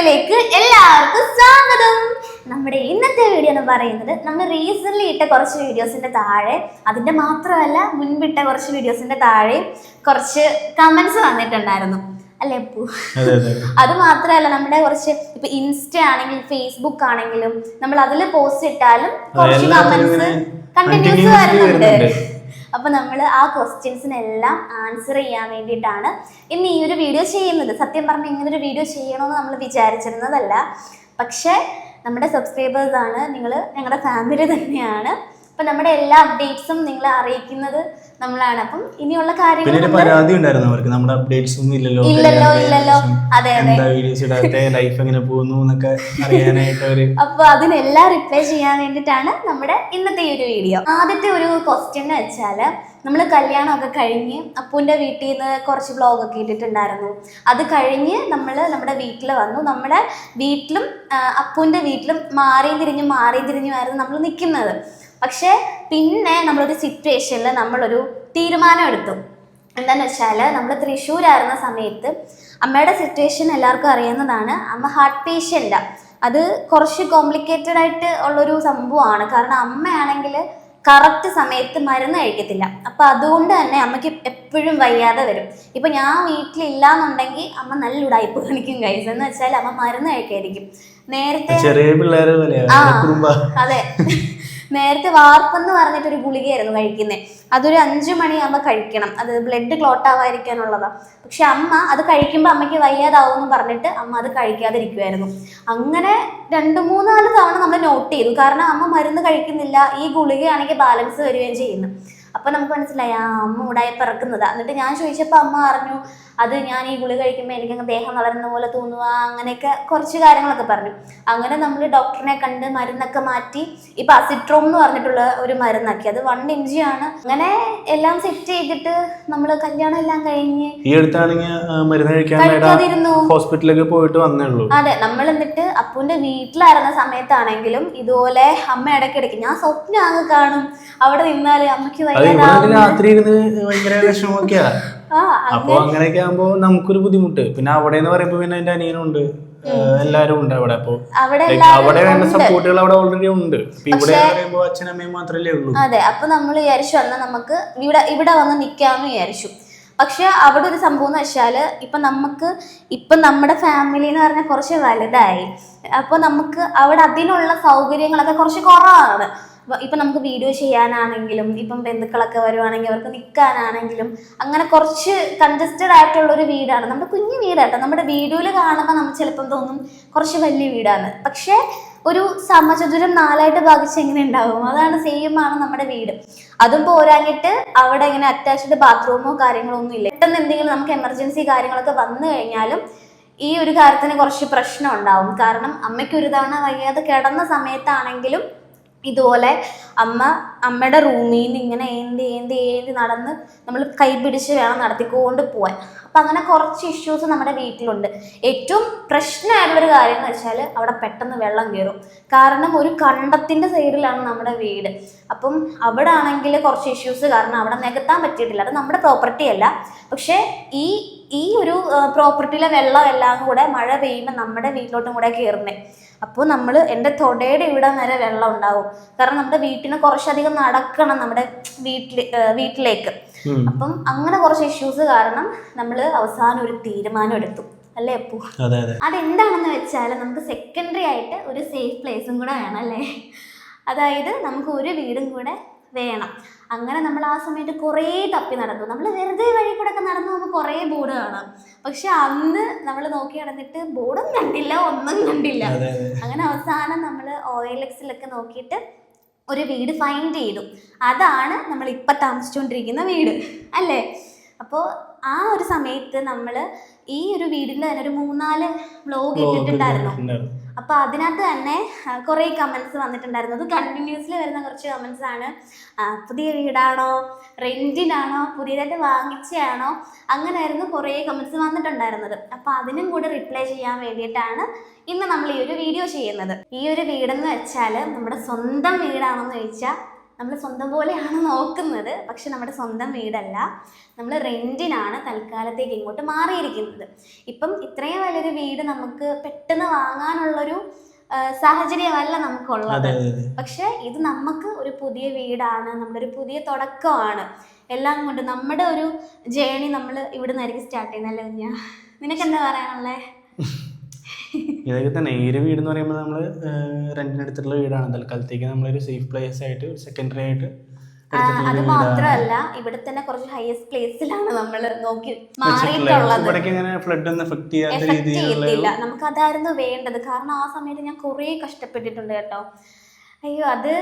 വീഡിയോയിലേക്ക് എല്ലാവർക്കും സ്വാഗതം. നമ്മുടെ ഇന്നത്തെ വീഡിയോ എന്ന് പറയുന്നത് നമ്മൾ റീസെന്റ് ഇട്ട കുറച്ച് വീഡിയോസിന്റെ താഴെ, അതിന്റെ മാത്രമല്ല മുൻപിട്ട കുറച്ച് വീഡിയോസിന്റെ താഴെ കുറച്ച് കമന്റ്സ് വന്നിട്ടുണ്ടായിരുന്നു അല്ലേ പൂ? അത് മാത്രമല്ല, നമ്മുടെ കുറച്ച് ഇപ്പൊ ഇൻസ്റ്റ ആണെങ്കിലും ഫേസ്ബുക്ക് ആണെങ്കിലും നമ്മൾ അതിൽ പോസ്റ്റ് ഇട്ടാലും കുറച്ച് കമന്റ്സ് കണ്ടിന്യൂസ് വരുന്നുണ്ട്. അപ്പൊ നമ്മൾ ആ ക്വസ്റ്റ്യൻസിനെല്ലാം ആൻസർ ചെയ്യാൻ വേണ്ടിയിട്ടാണ് ഇന്ന് ഈ ഒരു വീഡിയോ ചെയ്യുന്നത്. സത്യം പറഞ്ഞാൽ ഇങ്ങനെ ഒരു വീഡിയോ ചെയ്യണമെന്ന് നമ്മൾ വിചാരിച്ചിരുന്നതല്ല, പക്ഷേ നമ്മുടെ സബ്സ്ക്രൈബേഴ്സ് ആണ്, നിങ്ങൾ ഞങ്ങളുടെ ഫാമിലി തന്നെയാണ്. അപ്പൊ നമ്മുടെ എല്ലാ അപ്ഡേറ്റ്സും നിങ്ങളെ അറിയിക്കുന്നത് നമ്മളാണ്. അപ്പം ഇനിയുള്ള കാര്യങ്ങൾ പരാതി ഉണ്ടായിരുന്നു അവർക്ക്, നമ്മുടെ അപ്ഡേറ്റ്സ് ഒന്നും ഇല്ലല്ലോ. അതെ അതെ, ലൈഫ് എങ്ങനെ പോകുന്നു എന്നൊക്കെ അറിയാനായിട്ട് അപ്പൊ അതിനെല്ലാം റിപ്ലൈ ചെയ്യാൻ വേണ്ടിയിട്ടാണ് നമ്മുടെ ഇന്നത്തെ ഈ ഒരു വീഡിയോ. ആദ്യത്തെ ഒരു ക്വസ്റ്റ്യൻ എന്ന് വെച്ചാല്, നമ്മൾ കല്യാണമൊക്കെ കഴിഞ്ഞ് അപ്പൂൻ്റെ വീട്ടിൽ നിന്ന് കുറച്ച് വ്ളോഗൊക്കെ ഇട്ടിട്ടുണ്ടായിരുന്നു. അത് കഴിഞ്ഞ് നമ്മൾ നമ്മുടെ വീട്ടിൽ വന്നു. നമ്മുടെ വീട്ടിലും അപ്പൂൻ്റെ വീട്ടിലും മാറിയും തിരിഞ്ഞുമായിരുന്നു നമ്മൾ നിൽക്കുന്നത്. പക്ഷേ പിന്നെ നമ്മളൊരു സിറ്റുവേഷനിൽ നമ്മളൊരു തീരുമാനം എടുത്തു. എന്താണെന്ന് വെച്ചാൽ, നമ്മൾ തൃശ്ശൂരായിരുന്ന സമയത്ത് അമ്മയുടെ സിറ്റുവേഷൻ എല്ലാവർക്കും അറിയുന്നതാണ്. അമ്മ ഹാർട്ട് പേഷ്യൻ്റാണ്. അത് കുറച്ച് കോംപ്ലിക്കേറ്റഡ് ആയിട്ട് ഉള്ളൊരു സംഭവമാണ്. കാരണം അമ്മയാണെങ്കിൽ കറക്റ്റ് സമയത്ത് മരുന്ന് കഴിക്കത്തില്ല. അപ്പം അതുകൊണ്ട് തന്നെ അമ്മയ്ക്ക് എപ്പോഴും വയ്യാതെ വരും. ഇപ്പം ഞാൻ വീട്ടിലില്ല എന്നുണ്ടെങ്കിൽ അമ്മ നല്ല ഉടായ്പ കാണിക്കും ഗൈസ്. എന്ന് വെച്ചാൽ അമ്മ മരുന്ന് കഴിക്കായിരിക്കും. നേരത്തെ അതെ, നേരത്തെ വാർപ്പെന്ന് പറഞ്ഞിട്ടൊരു ഗുളികയായിരുന്നു കഴിക്കുന്നത്. അതൊരു 5 മണിയാകുമ്പോൾ കഴിക്കണം. അത് ബ്ലഡ് ക്ലോട്ട് ആവാതിരിക്കാനുള്ളതാണ്. പക്ഷെ അമ്മ അത് കഴിക്കുമ്പോൾ അമ്മയ്ക്ക് വയ്യാതാവും എന്ന് പറഞ്ഞിട്ട് അമ്മ അത് കഴിക്കാതിരിക്കുമായിരുന്നു. അങ്ങനെ 2-3-4 തവണ നമ്മൾ നോട്ട് ചെയ്തു. കാരണം അമ്മ മരുന്ന് കഴിക്കുന്നില്ല, ഈ ഗുളികയാണെങ്കിൽ ബാലൻസ് വരികയും ചെയ്യുന്നു. അപ്പം നമുക്ക് മനസ്സിലായി അമ്മ ഉടായ്പ ഇറക്കുന്നതാ. എന്നിട്ട് ഞാൻ ചോദിച്ചപ്പോൾ അമ്മ പറഞ്ഞു, അത് ഞാൻ ഈ ഗുളിക കഴിക്കുമ്പോൾ എനിക്കങ്ങ് ദേഹം വളരുന്ന പോലെ തോന്നുക, അങ്ങനെയൊക്കെ കുറച്ച് കാര്യങ്ങളൊക്കെ പറഞ്ഞു. അങ്ങനെ നമ്മൾ ഡോക്ടറിനെ കണ്ട് മരുന്നൊക്കെ മാറ്റി ഇപ്പം അസിട്രോം എന്ന് പറഞ്ഞിട്ടുള്ള ഒരു മരുന്നാക്കി. അത് 1 mg ആണ്. അങ്ങനെ എല്ലാം സെറ്റ് ചെയ്തിട്ട് നമ്മൾ കല്യാണം എല്ലാം കഴിഞ്ഞ് ഈ അടുത്താണെങ്കിൽ കഴിക്കാതിരുന്നു, ഹോസ്പിറ്റലിലേക്ക് പോയിട്ട് വന്നേ ഉള്ളൂ. അതെ, നമ്മൾ എന്നിട്ട് അപ്പൂന്റെ വീട്ടിലായിരുന്ന സമയത്താണെങ്കിലും ഇതുപോലെ അമ്മ ഇടയ്ക്കിടയ്ക്ക് ഞാൻ സ്വപ്നം അങ്ങ് കാണും, അവിടെ നിന്നാല് അമ്മയ്ക്ക് രാത്രി ഭയങ്കര വിഷമമൊക്കെയാ. അപ്പൊ അങ്ങനെയൊക്കെ ആകുമ്പോ നമുക്കൊരു ബുദ്ധിമുട്ട്. പിന്നെ അവിടെ എന്ന് പറയുമ്പോ പിന്നെ എന്റെ അനിയനുണ്ട്, എല്ലാരും ഉണ്ട് അവിടെ. അപ്പൊ അവിടെ വേണ്ട സപ്പോർട്ടുകൾ അവിടെ ഓൾറെഡി ഉണ്ട്. ഇവിടെ പറയുമ്പോ അച്ഛനമ്മയും മാത്രമല്ലേ ഉള്ളൂ. അതെ, അപ്പൊ നമ്മൾ വിചാരിച്ചു വന്നാൽ നമുക്ക് ഇവിടെ വന്ന് നിൽക്കാമെന്ന് വിചാരിച്ചു. പക്ഷെ അവിടെ ഒരു സംഭവം എന്ന് വെച്ചാൽ, ഇപ്പം നമ്മുടെ ഫാമിലി എന്ന് പറഞ്ഞാൽ കുറച്ച് വലുതായി. അപ്പോൾ നമുക്ക് അവിടെ അതിനുള്ള സൗകര്യങ്ങളൊക്കെ കുറച്ച് കുറവാണ്. ഇപ്പം നമുക്ക് വീഡിയോ ചെയ്യാനാണെങ്കിലും, ഇപ്പം ബന്ധുക്കളൊക്കെ വരുവാണെങ്കിൽ അവർക്ക് നിൽക്കാനാണെങ്കിലും, അങ്ങനെ കുറച്ച് കൺജസ്റ്റഡ് ആയിട്ടുള്ളൊരു വീടാണ്. നമ്മുടെ കുഞ്ഞു വീടാട്ടോ. നമ്മുടെ വീഡിയോയിൽ കാണുമ്പോൾ നമുക്ക് ചിലപ്പം തോന്നും കുറച്ച് വലിയ വീടാണ്. പക്ഷേ ഒരു സമചതുരം 4ആയിട്ട് ഭാഗിച്ച് എങ്ങനെ ഉണ്ടാവും, അതാണ് സെയിം ആണ് നമ്മുടെ വീട്. അതും പോരാഞ്ഞിട്ട് അവിടെ ഇങ്ങനെ അറ്റാച്ച്ഡ് ബാത്റൂമോ കാര്യങ്ങളോ ഒന്നും ഇല്ല. പെട്ടെന്ന് എന്തെങ്കിലും നമുക്ക് എമർജൻസി കാര്യങ്ങളൊക്കെ വന്നു കഴിഞ്ഞാലും ഈ ഒരു കാര്യത്തിന് കുറച്ച് പ്രശ്നം ഉണ്ടാവും. കാരണം അമ്മയ്ക്ക് ഒരു തവണ വയ്യാതെ കിടന്ന സമയത്താണെങ്കിലും ഇതുപോലെ അമ്മയുടെ റൂമിൽ നിന്ന് ഇങ്ങനെ ഏന്തി നടന്ന് നമ്മൾ കൈ പിടിച്ച് വേണം നടത്തിക്കൊണ്ട് പോവാൻ. അപ്പം അങ്ങനെ കുറച്ച് ഇഷ്യൂസ് നമ്മുടെ വീട്ടിലുണ്ട്. ഏറ്റവും പ്രശ്നമായിട്ടുള്ളൊരു കാര്യം എന്ന് വെച്ചാൽ, അവിടെ പെട്ടെന്ന് വെള്ളം കയറും. കാരണം ഒരു കണ്ടത്തിൻ്റെ സൈഡിലാണ് നമ്മുടെ വീട്. അപ്പം അവിടെ ആണെങ്കിൽ കുറച്ച് ഇഷ്യൂസ്, കാരണം അവിടെ നികത്താൻ പറ്റിയിട്ടില്ല. അത് നമ്മുടെ പ്രോപ്പർട്ടി അല്ല. പക്ഷേ ഈ ഒരു പ്രോപ്പർട്ടിയിലെ വെള്ളം എല്ലാം കൂടെ മഴ പെയ്യുമ്പോൾ നമ്മുടെ വീട്ടിലോട്ടും കൂടെ കയറുന്നേ. അപ്പോൾ എൻ്റെ തൊടയുടെ ഇവിടെ വരെ വെള്ളം ഉണ്ടാവും. കാരണം നമ്മുടെ വീട്ടിന് കുറച്ചധികം നടക്കണം നമ്മുടെ വീട്ടിലേക്ക്. അപ്പം അങ്ങനെ കുറച്ച് ഇഷ്യൂസ് കാരണം നമ്മൾ അവസാനം ഒരു തീരുമാനം എടുത്തു, അല്ലേ അപ്പു? അതെന്താണെന്ന് വെച്ചാൽ, നമുക്ക് സെക്കൻഡറി ആയിട്ട് ഒരു സേഫ് പ്ലേസും കൂടെ വേണം, അല്ലേ? അതായത് നമുക്ക് ഒരു വീടും കൂടെ വേണം. അങ്ങനെ നമ്മൾ ആ സമയത്ത് കുറേ തപ്പി നടന്നു. നമ്മൾ വെറുതെ വഴി കൂടെ ഒക്കെ നടന്നു പോകുമ്പോൾ കുറേ ബോർഡ് കാണാം. പക്ഷെ അന്ന് നമ്മൾ നോക്കി നടന്നിട്ട് ബോർഡും കണ്ടില്ല, ഒന്നും കണ്ടില്ല. അങ്ങനെ അവസാനം നമ്മൾ OLX-ലൊക്കെ നോക്കിയിട്ട് ഒരു വീട് ഫൈൻഡ് ചെയ്തു. അതാണ് നമ്മൾ ഇപ്പം താമസിച്ചുകൊണ്ടിരിക്കുന്ന വീട്, അല്ലേ? അപ്പോൾ ആ ഒരു സമയത്ത് നമ്മൾ ഈ ഒരു വീടിൻ്റെ തന്നെ ഒരു 3-4 വ്ലോഗ് ഇട്ടിട്ടുണ്ടായിരുന്നു. അപ്പോൾ അതിനകത്ത് തന്നെ കുറേ കമൻറ്റ്സ് വന്നിട്ടുണ്ടായിരുന്നു. അത് കണ്ടിന്യൂസ്ലി വരുന്ന കുറച്ച് കമൻറ്റ്സ് ആണ്. പുതിയ വീടാണോ, റെൻറ്റിനാണോ, പുതിയതായിട്ട് വാങ്ങിച്ചതാണോ, അങ്ങനെയായിരുന്നു കുറേ കമൻറ്റ്സ് വന്നിട്ടുണ്ടായിരുന്നത്. അപ്പോൾ അതിനും കൂടെ റിപ്ലൈ ചെയ്യാൻ വേണ്ടിയിട്ടാണ് ഇന്ന് നമ്മൾ ഈ ഒരു വീഡിയോ ചെയ്യുന്നത്. ഈ ഒരു വീടെന്ന് വെച്ചാൽ നമ്മുടെ സ്വന്തം വീടാണെന്ന് ചോദിച്ചാൽ നമ്മൾ സ്വന്തം പോലെയാണ് നോക്കുന്നത്. പക്ഷെ നമ്മുടെ സ്വന്തം വീടല്ല, നമ്മൾ റെൻറ്റിനാണ് തൽക്കാലത്തേക്ക് ഇങ്ങോട്ട് മാറിയിരിക്കുന്നത്. ഇപ്പം ഇത്രയും വലിയൊരു വീട് നമുക്ക് പെട്ടെന്ന് വാങ്ങാനുള്ളൊരു സാഹചര്യമല്ല നമുക്കുള്ളത്. പക്ഷെ ഇത് നമുക്ക് ഒരു പുതിയ വീടാണ്, നമ്മുടെ ഒരു പുതിയ തുടക്കമാണ്. എല്ലാം കൊണ്ട് നമ്മുടെ ഒരു ജേണി നമ്മൾ ഇവിടെ നിന്നായിരിക്കും സ്റ്റാർട്ട് ചെയ്യുന്നല്ലേ കുഞ്ഞാ? നിനക്ക് എന്താ പറയാനുള്ളത്? ഇതൊക്കെ തന്നെ. ഈ ഒരു വീട് എന്ന് പറയുമ്പോൾ നമ്മൾ റെന്റിനെടുത്തിട്ടുള്ള വീടാണ്. തൽക്കാലത്തേക്ക് നമ്മളൊരു സേഫ് പ്ലേസ് ആയിട്ട്, സെക്കൻഡറി ആയിട്ട്. അത് മാത്രമല്ല, ഇവിടെ തന്നെ കുറച്ച് ഹയസ്റ്റ് പ്ലേസിലാണ് നമ്മൾ നോക്കി മാറിയിട്ടുള്ളത്. എഫക്ട് ചെയ്യത്തില്ല. നമുക്ക് അതായിരുന്നു വേണ്ടത്. കാരണം ആ സമയത്ത് ഞാൻ കുറേ കഷ്ടപ്പെട്ടിട്ടുണ്ട് കേട്ടോ. അയ്യോ, അത്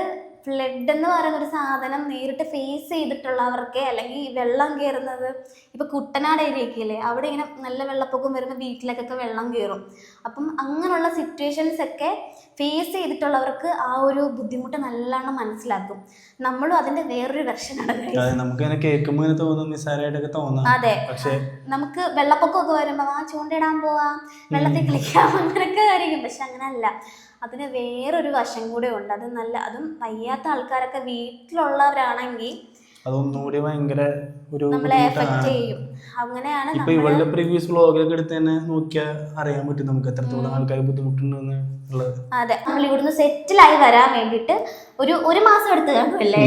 ഫ്ലഡ് എന്ന് പറയുന്ന ഒരു സാധനം നേരിട്ട് ഫേസ് ചെയ്തിട്ടുള്ളവർക്ക്, അല്ലെങ്കിൽ വെള്ളം കയറുന്നത് ഇപ്പം കുട്ടനാട് ഏരിയയൊക്കെ ഇല്ലേ, അവിടെ ഇങ്ങനെ നല്ല വെള്ളപ്പൊക്കം വരുമ്പോൾ വീട്ടിലേക്കൊക്കെ വെള്ളം കയറും. അപ്പം അങ്ങനെയുള്ള സിറ്റുവേഷൻസ് ഒക്കെ ഫേസ് ചെയ്തിട്ടുള്ളവർക്ക് ആ ഒരു ബുദ്ധിമുട്ട് നല്ലോണം മനസ്സിലാക്കും. നമ്മളും അതിന്റെ വേറൊരു വെർഷനാണ്. അതെ, നമുക്ക് വെള്ളപ്പൊക്കമൊക്കെ വരുമ്പോൾ ചൂണ്ടയിടാൻ പോവാം, വെള്ളത്തിൽ കളിക്കാം, അങ്ങനെയൊക്കെ ആയിരിക്കും. പക്ഷെ അങ്ങനെയല്ല, അതിന് വേറൊരു വശം കൂടെ ഉണ്ട്. അത് നല്ല, അതും വയ്യാത്ത ആൾക്കാരൊക്കെ വീട്ടിലുള്ളവരാണെങ്കിൽ അതൊന്നുകൂടി ഭയങ്കര ഒരു നമ്മളെ എഫക്ട് ചെയ്യും. അങ്ങനെയാണ്. ഇപ്പൊ ഇവളുടെ പ്രീവിയസ് വ്ളോഗൊക്കെ എടുത്ത് തന്നെ നോക്കിയാൽ അറിയാൻ പറ്റും നമുക്ക് എത്രത്തോളം ആൾക്കാർ ബുദ്ധിമുട്ടുണ്ടെന്ന് ഉള്ളത്. അതെ, നമ്മൾ ഇവിടുന്ന് സെറ്റിലായി വരാൻ വേണ്ടിട്ട് ഒരു മാസം എടുത്ത് കാണുമല്ലേ?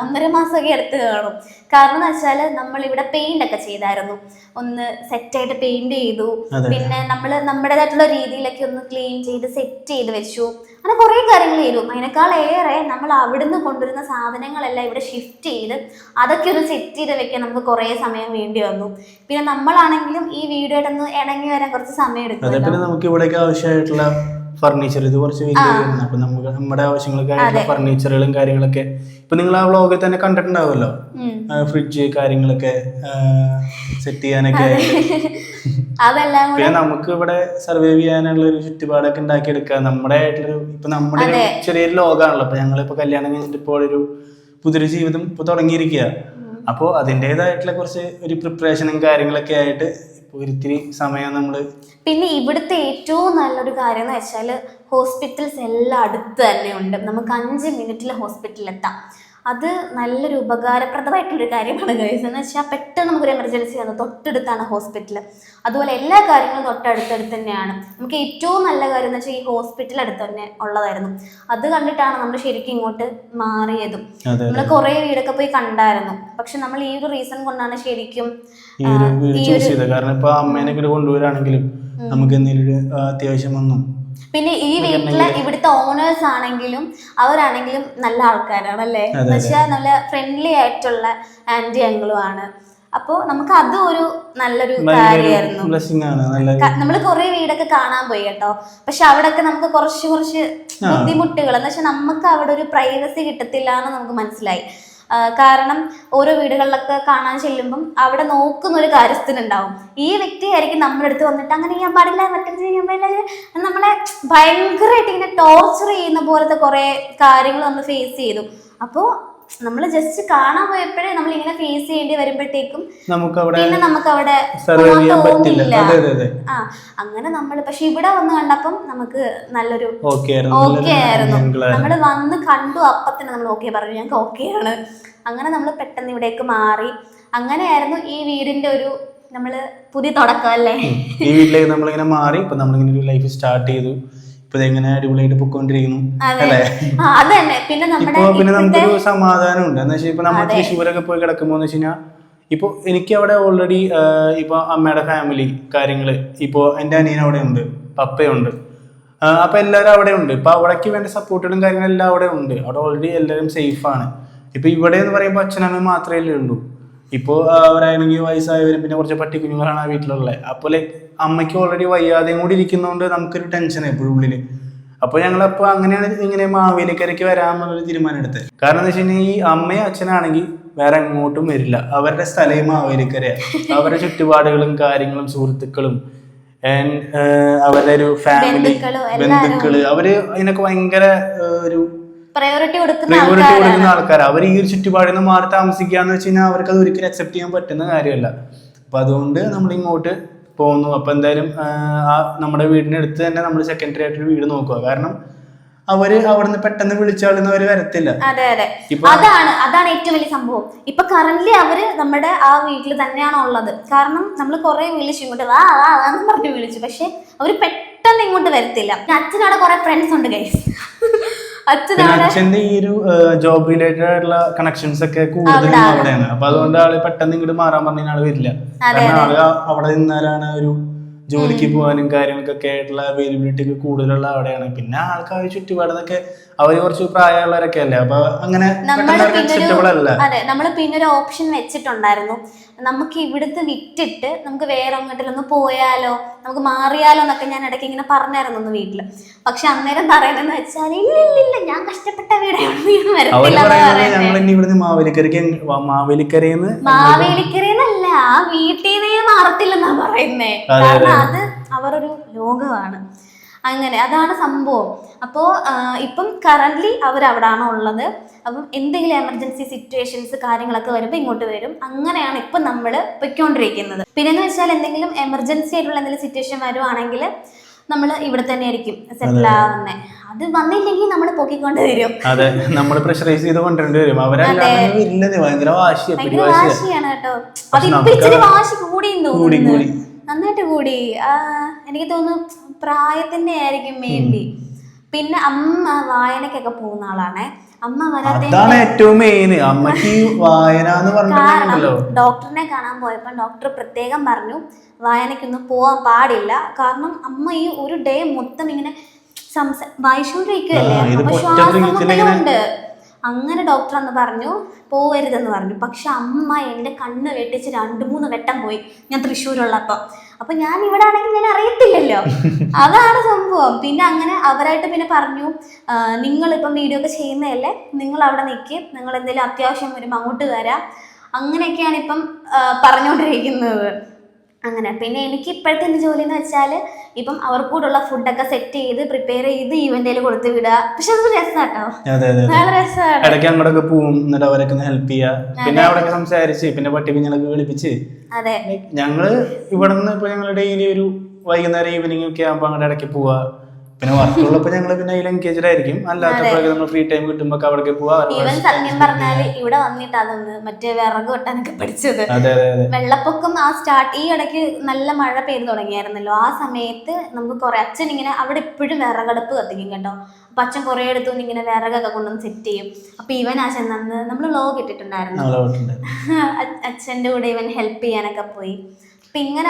ഒന്നര മാസമൊക്കെ എടുത്ത് കാണും. കാരണം എന്ന് വെച്ചാൽ നമ്മൾ ഇവിടെ പെയിന്റ് ഒക്കെ ചെയ്തായിരുന്നു, ഒന്ന് സെറ്റായിട്ട് പെയിന്റ് ചെയ്തു. പിന്നെ നമ്മൾ നമ്മുടേതായിട്ടുള്ള രീതിയിലൊക്കെ ഒന്ന് ക്ലീൻ ചെയ്ത് സെറ്റ് ചെയ്ത് വെച്ചു. അങ്ങനെ കുറേ കാര്യങ്ങൾ ചെയ്തു. അതിനേക്കാൾ ഏറെ നമ്മൾ അവിടുന്ന് കൊണ്ടുവരുന്ന സാധനങ്ങളെല്ലാം ഇവിടെ ഷിഫ്റ്റ് ചെയ്ത് അതൊക്കെ ഒന്ന് സെറ്റ് ചെയ്ത് വെക്കാൻ നമുക്ക് കുറേ സമയം വേണ്ടി വന്നു. പിന്നെ നമ്മളാണെങ്കിലും ഈ വീഡിയോയുടെ ഒന്ന് ഇണങ്ങി വരാൻ കുറച്ച് സമയം എടുക്കും. നമുക്ക് ഇവിടേക്ക് ആവശ്യമായിട്ടുള്ള ഫർണിച്ചർ, ഇത് കുറച്ച് വലിയ, അപ്പൊ നമുക്ക് നമ്മുടെ ആവശ്യങ്ങൾക്കായിട്ടുള്ള ഫർണിച്ചറുകളും കാര്യങ്ങളൊക്കെ ഇപ്പൊ നിങ്ങൾ ആ വ്ളോഗിൽ തന്നെ കണ്ടിട്ടുണ്ടാവുമല്ലോ. ഫ്രിഡ്ജ് കാര്യങ്ങളൊക്കെ സെറ്റ് ചെയ്യാനൊക്കെ. പിന്നെ നമുക്ക് ഇവിടെ സർവൈവ് ചെയ്യാനുള്ള ഒരു ചുറ്റുപാടൊക്കെ ഉണ്ടാക്കിയെടുക്കുക. നമ്മുടെ ആയിട്ടുള്ളൊരു, ഇപ്പൊ നമ്മുടെ ചെറിയൊരു ലോകമാണല്ലോ. അപ്പൊ ഞങ്ങളിപ്പോ കല്യാണം കഴിഞ്ഞിട്ട് ഇപ്പോൾ ഒരു പുതിയൊരു ജീവിതം ഇപ്പൊ തുടങ്ങിയിരിക്കുക. അപ്പോൾ അതിൻ്റെതായിട്ടുള്ള കുറച്ച് ഒരു പ്രിപ്പറേഷനും കാര്യങ്ങളൊക്കെ ആയിട്ട് ഒരിത്തിരി സമയം നമ്മള്. പിന്നെ ഇവിടുത്തെ ഏറ്റവും നല്ലൊരു കാര്യം എന്ന് വെച്ചാൽ ഹോസ്പിറ്റൽസ് എല്ലാം അടുത്ത് തന്നെ ഉണ്ട്. നമുക്ക് 5 മിനിറ്റിൽ ഹോസ്പിറ്റലിൽ എത്താം. അത് നല്ലൊരു ഉപകാരപ്രദമായിട്ടുള്ളൊരു കാര്യമാണ് ഗൈസ്. എന്ന് വെച്ചാൽ പെട്ടെന്ന് നമുക്കൊരു എമർജൻസി വന്നു, തൊട്ടടുത്താണ് ഹോസ്പിറ്റൽ. അതുപോലെ എല്ലാ കാര്യങ്ങളും തൊട്ടടുത്തടുത്ത് തന്നെയാണ്. നമുക്ക് ഏറ്റവും നല്ല കാര്യം എന്ന് വെച്ചാൽ ഈ ഹോസ്പിറ്റൽ അടുത്ത് തന്നെ ഉള്ളതായിരുന്നു. അത് കണ്ടിട്ടാണ് നമ്മൾ ശരിക്കും ഇങ്ങോട്ട് മാറിയതും. നമ്മൾ കുറേ വീടൊക്കെ പോയി കണ്ടായിരുന്നു. പക്ഷെ നമ്മൾ ഈ ഒരു റീസൺ കൊണ്ടാണ് ശരിക്കും കാരണം ഇപ്പൊ അമ്മേനെ കൊണ്ടുവരാണെങ്കിലും നമുക്ക് എന്തെങ്കിലും അത്യാവശ്യം വന്നു. പിന്നെ ഈ വീട്ടിലെ ഇവിടുത്തെ ഓണേഴ്സ് ആണെങ്കിലും അവരാണെങ്കിലും നല്ല ആൾക്കാരാണ് അല്ലേ? എന്ന് വെച്ചാൽ നല്ല ഫ്രണ്ട്ലി ആയിട്ടുള്ള ആന്റി അങ്കിളും ആണ്. അപ്പൊ നമുക്ക് അതും ഒരു നല്ലൊരു കാര്യമായിരുന്നു. നമ്മള് കുറെ വീടൊക്കെ കാണാൻ പോയി കേട്ടോ. പക്ഷെ അവിടെയൊക്കെ നമുക്ക് കുറച്ച് ബുദ്ധിമുട്ടുകൾ, എന്ന് വെച്ചാൽ നമുക്ക് അവിടെ ഒരു പ്രൈവസി കിട്ടത്തില്ല എന്ന് നമുക്ക് മനസ്സിലായി. കാരണം ഓരോ വീടുകളിലൊക്കെ കാണാൻ ചെല്ലുമ്പം അവിടെ നോക്കുന്ന ഒരു കാര്യസ്ഥനുണ്ടാവും. ഈ വ്യക്തിയായിരിക്കും നമ്മുടെ അടുത്ത് വന്നിട്ട് അങ്ങനെ ചെയ്യാൻ പാടില്ല, മറ്റൊരു ചെയ്യാൻ പാടില്ല, നമ്മളെ ഭയങ്കരമായിട്ട് ഇങ്ങനെ ടോർച്ചർ ചെയ്യുന്ന പോലത്തെ കുറെ കാര്യങ്ങൾ നമ്മൾ ഫേസ് ചെയ്തു. അപ്പോൾ നമ്മൾ ജസ്റ്റ് കാണാൻ പോയപ്പോഴേ നമ്മൾ ഇങ്ങനെ ഫേസ് ചെയ്യേണ്ടി വരുമ്പോഴത്തേക്കും പിന്നെ നമുക്ക് അവിടെ തോന്നില്ല. അങ്ങനെ നമ്മൾ പക്ഷെ ഇവിടെ വന്ന് കണ്ടപ്പം നമുക്ക് നല്ലൊരു ഓക്കെ ആയിരുന്നു. നമ്മൾ വന്ന് കണ്ടു, അപ്പത്തന്നെ നമ്മൾ ഓക്കെ പറഞ്ഞു, ഞങ്ങൾക്ക് ഓക്കെയാണ്. അങ്ങനെ നമ്മൾ പെട്ടെന്ന് ഇവിടേക്ക് മാറി. അങ്ങനെയായിരുന്നു ഈ വീടിന്റെ ഒരു നമ്മള് പുതിയ തുടക്കം അല്ലേ? ഈ വീട്ടിലേക്ക് നമ്മളിങ്ങനെ മാറി, ഇപ്പൊ നമ്മളിങ്ങനെ ഒരു ലൈഫ് സ്റ്റാർട്ട് ചെയ്തു. ഇപ്പൊ എങ്ങനെ അടിപൊളിയായിട്ട് പൊക്കോണ്ടിരിക്കുന്നു അല്ലേ? പിന്നെ നമുക്കൊരു സമാധാനം ഉണ്ട്. എന്ന് വെച്ചാൽ ഇപ്പൊ നമ്മൾ തൃശ്ശൂരൊക്കെ പോയി കിടക്കുമ്പോന്ന് വെച്ച് കഴിഞ്ഞാൽ, ഇപ്പൊ എനിക്ക് അവിടെ ഓൾറെഡി ഇപ്പൊ അമ്മയുടെ ഫാമിലി കാര്യങ്ങള്, ഇപ്പൊ എന്റെ അനിയൻ അവിടെ ഉണ്ട്, പപ്പയുണ്ട്. അപ്പൊ എല്ലാവരും അവിടെ ഉണ്ട്. ഇപ്പൊ അവിടേക്ക് വേണ്ട സപ്പോർട്ടുകളും കാര്യങ്ങളെല്ലാം അവിടെ ഉണ്ട്. അവിടെ ഓൾറെഡി എല്ലാവരും സേഫ് ആണ്. ഇപ്പൊ ഇവിടെ എന്ന് പറയുമ്പോൾ അച്ഛനമ്മ മാത്രമേ ഉള്ളൂ. ഇപ്പോൾ അവരാണെങ്കിൽ വയസ്സായവരും പിന്നെ കുറച്ച് പട്ടിക്കുഞ്ഞുങ്ങളാണ് ആ വീട്ടിലുള്ളത്. അപ്പോൾ അമ്മയ്ക്ക് ഓൾറെഡി വയ്യാതെയും കൂടി ഇരിക്കുന്നതുകൊണ്ട് നമുക്കൊരു ടെൻഷൻ എപ്പോഴും ഉള്ളില്. അപ്പോൾ ഞങ്ങളപ്പോൾ അങ്ങനെയാണ് ഇങ്ങനെ മാവേലിക്കരയ്ക്ക് വരാമെന്നുള്ളൊരു തീരുമാനം എടുത്തത്. കാരണം എന്താ വെച്ച് കഴിഞ്ഞാൽ ഈ അമ്മയും അച്ഛനാണെങ്കിൽ വേറെ എങ്ങോട്ടും വരില്ല. അവരുടെ സ്ഥലം മാവേലിക്കരയാണ്. അവരുടെ ചുറ്റുപാടുകളും കാര്യങ്ങളും സുഹൃത്തുക്കളും അവരുടെ ഒരു ഫാമിലി ബന്ധുക്കള് അവര് അതിനൊക്കെ ഭയങ്കര ഒരു പ്രയോറിറ്റി കൊടുക്കുന്ന ആൾക്കാർ. അവർ ഈ ഒരു ചുറ്റുപാടിൽ നിന്ന് മാറി താമസിക്കാന്ന് വെച്ച് കഴിഞ്ഞാൽ അവർക്ക് അത് ഒരിക്കലും അക്സെപ്റ്റ് ചെയ്യാൻ പറ്റുന്ന കാര്യമല്ല. അപ്പൊ അതുകൊണ്ട് നമ്മൾ ഇങ്ങോട്ട് പോകുന്നു. അപ്പൊ എന്തായാലും നമ്മുടെ വീടിന്റെ അടുത്ത് തന്നെ നമ്മൾ സെക്കൻഡറി ആയിട്ടൊരു വീട് നോക്കുക. കാരണം അവര് അവിടുന്ന് പെട്ടെന്ന് വിളിച്ചാളുന്ന അവര് വരത്തില്ല. അതെ അതെ, അതാണ് ഏറ്റവും വലിയ സംഭവം. ഇപ്പൊ കറന്റ് അവര് നമ്മുടെ ആ വീട്ടിൽ തന്നെയാണ് ഉള്ളത്. കാരണം നമ്മൾ കുറെ വിളിച്ചു ഇങ്ങോട്ട് വാ വാ എന്ന് പറഞ്ഞ് വിളിച്ചു, പക്ഷെ അവര് പെട്ടെന്ന് ഇങ്ങോട്ട് വരത്തില്ല. അച്ഛനവിടെ കുറെ ഫ്രണ്ട്സ് ഉണ്ട് ഗൈസ്. അച്ഛന്റെ ഈ ഒരു ജോബ് റിലേറ്റഡ് ആയിട്ടുള്ള കണക്ഷൻസ് ഒക്കെ കൂടുതലും അവിടെയാണ്. അപ്പൊ അതുകൊണ്ട് ആള് പെട്ടെന്ന് ഇങ്ങോട്ട് മാറാൻ പറഞ്ഞ ആള് വരില്ല. കാരണം ആള് അവിടെ നിന്നാലാണ് ഒരു ജോലിക്ക് പോകാനും കാര്യങ്ങൾക്കൊക്കെ ആയിട്ടുള്ള അവൈലബിലിറ്റി ഒക്കെ കൂടുതലുള്ള അവിടെയാണ്. പിന്നെ ആൾക്കാർ ചുറ്റുപാടുന്നൊക്കെ അവര് കുറച്ച് പ്രായമുള്ളവരൊക്കെ അല്ലേ, അപ്പൊ അങ്ങനെ അക്സെപ്റ്റബിൾ അല്ല. അതെ, നമ്മള് പിന്നെ ഒരു ഓപ്ഷൻ വെച്ചിട്ടുണ്ടായിരുന്നു, നമുക്ക് ഇവിടുത്തെ വിറ്റിട്ട് നമുക്ക് വേറെ എങ്ങോട്ടിലൊന്ന് പോയാലോ, നമുക്ക് മാറിയാലോ എന്നൊക്കെ ഞാൻ ഇടയ്ക്ക് ഇങ്ങനെ പറഞ്ഞായിരുന്നു ഒന്ന് വീട്ടില്. പക്ഷെ അന്നേരം പറയുന്നതെന്ന് വെച്ചാൽ ഇല്ല ഞാൻ കഷ്ടപ്പെട്ട മാവേലിക്കരയെന്നല്ല, ആ വീട്ടിൽ മാറത്തില്ലെന്നാ പറയുന്നേ. കാരണം അത് അവരൊരു ലോകമാണ്. അങ്ങനെ അതാണ് സംഭവം. അപ്പോൾ ഇപ്പം കറന്റ്ലി അവരവിടാണ് ഉള്ളത്. അപ്പം എന്തെങ്കിലും എമർജൻസി സിറ്റുവേഷൻസ് കാര്യങ്ങളൊക്കെ വരുമ്പോൾ ഇങ്ങോട്ട് വരും. അങ്ങനെയാണ് ഇപ്പം നമ്മൾ പൊയ്ക്കൊണ്ടിരിക്കുന്നത്. പിന്നെന്ന് വെച്ചാൽ എന്തെങ്കിലും എമർജൻസി ആയിട്ടുള്ള എന്തെങ്കിലും സിറ്റുവേഷൻ വരുവാണെങ്കിൽ നമ്മൾ ഇവിടെ തന്നെ ആയിരിക്കും സെറ്റിൽ ആവുന്നത്. അത് വന്നില്ലെങ്കിൽ നമ്മൾ പൊക്കിക്കൊണ്ട് വരും. അതെ, നമ്മൾ പ്രഷറൈസ് ചെയ്ത് കൊണ്ടുവരേണ്ടി വരും. ഭയങ്കര വാശിയാണ് കേട്ടോ. അത് ഇപ്പൊ ഇച്ചിരി വാശി കൂടിയും തോന്നുന്നു, നന്നായിട്ട് കൂടി. എനിക്ക് തോന്നുന്നു പ്രായത്തിന്റെ ആയിരിക്കും മേബി. പിന്നെ അമ്മ വായനക്കൊക്കെ പോകുന്ന ആളാണ്. അമ്മ അതാണ് ഏറ്റവും മെയിൻ. അമ്മക്ക് വായന എന്ന് പറഞ്ഞിട്ടുണ്ടല്ലോ. ഡോക്ടറിനെ കാണാൻ പോയപ്പോൾ ഡോക്ടർ പ്രത്യേകം പറഞ്ഞു വായനക്കൊന്നും പോവാൻ പാടില്ല. കാരണം അമ്മ ഈ ഒരു ഡേ മൊത്തം ഇങ്ങനെ വായിച്ചുകൊണ്ടിരിക്കുകയല്ലേ, അപ്പൊ ശ്വാസമുണ്ട്. അങ്ങനെ ഡോക്ടർ അന്ന് പറഞ്ഞു പോവരുതെന്ന് പറഞ്ഞു. പക്ഷെ അമ്മ എൻ്റെ കണ്ണ് വെട്ടിച്ച് 2-3 വട്ടം പോയി, ഞാൻ തൃശ്ശൂരുള്ളപ്പം. അപ്പൊ ഞാൻ ഇവിടെ ആണെങ്കിൽ ഞാൻ അറിയത്തില്ലല്ലോ, അതാണ് സംഭവം. പിന്നെ അങ്ങനെ അവരായിട്ട് പിന്നെ പറഞ്ഞു, നിങ്ങളിപ്പം വീഡിയോ ഒക്കെ ചെയ്യുന്നതല്ലേ, നിങ്ങൾ അവിടെ നിൽക്കും, നിങ്ങൾ എന്തെങ്കിലും അത്യാവശ്യം വരുമ്പോൾ അങ്ങോട്ട് വരാം. അങ്ങനെയൊക്കെയാണ് ഇപ്പം പറഞ്ഞുകൊണ്ടിരിക്കുന്നത്. അങ്ങനെ പിന്നെ എനിക്ക് ഇപ്പോഴത്തെ എൻ്റെ ജോലി എന്ന് വെച്ചാൽ ഇപ്പം അവർക്ക് കൂടെയുള്ള ഫുഡൊക്കെ സെറ്റ് ചെയ്ത് പ്രിപ്പയർ ചെയ്ത് ഈവന്റിൽ കൊടുത്ത് വിടുക. പക്ഷെ അതൊരു രസമാട്ടോ, നല്ല രസമാണ്. ഇടയ്ക്ക് അങ്ങോട്ടൊക്കെ പോവും, എന്നിട്ട് അവരൊക്കെ ഹെൽപ്പ് ചെയ്യാ. പിന്നെ അവിടെ സംസാരിച്ച് പിന്നെ പട്ടി കുഞ്ഞുങ്ങളൊക്കെ വിളിപ്പിച്ച് ഞങ്ങള് ഇവിടെ നിന്ന് ഇപ്പൊ ഞങ്ങൾ ഡെയിലി ഒരു വൈകുന്നേരം ഈവനിങ് ഒക്കെ ആകുമ്പോൾ അങ്ങോട്ട് ഇടയ്ക്ക് പോവാ. പിന്നെ വർക്കുള്ളപ്പോ ഞങ്ങള് പിന്നെ അതിൽ എൻഗേജ്ഡ് ആയിരിക്കും. അല്ലാത്തപ്പോഴൊക്കെ നമ്മൾ ഫ്രീ ടൈം കിട്ടുമ്പോ അവിടെ പോവാ. ഈവൻ സത്യം പറഞ്ഞാല് ഇവിടെ വന്നിട്ട് അതൊന്ന് മറ്റേ വിറക് വെട്ടാനൊക്കെ പഠിച്ചത്. വെള്ളപ്പൊക്കം ഈ ഇടയ്ക്ക് നല്ല മഴ പെയ്തു തുടങ്ങിയായിരുന്നല്ലോ. ആ സമയത്ത് നമുക്ക് കുറെ അച്ഛൻ ഇങ്ങനെ അവിടെ എപ്പോഴും വിറകടുപ്പ് കത്തിക്കും കേട്ടോ. അപ്പൊ അച്ഛൻ കുറെ എടുത്തു ഇങ്ങനെ വിറകൊക്കെ കൊണ്ടുവന്ന് സെറ്റ് ചെയ്യും. അപ്പൊ ഇവൻ അച്ഛൻ അന്ന് നമ്മള് വ്ലോഗ് ഇട്ടിട്ടുണ്ടായിരുന്നു, അച്ഛന്റെ കൂടെ ഇവൻ ഹെൽപ്പ് ചെയ്യാനൊക്കെ പോയി. പിന്നെ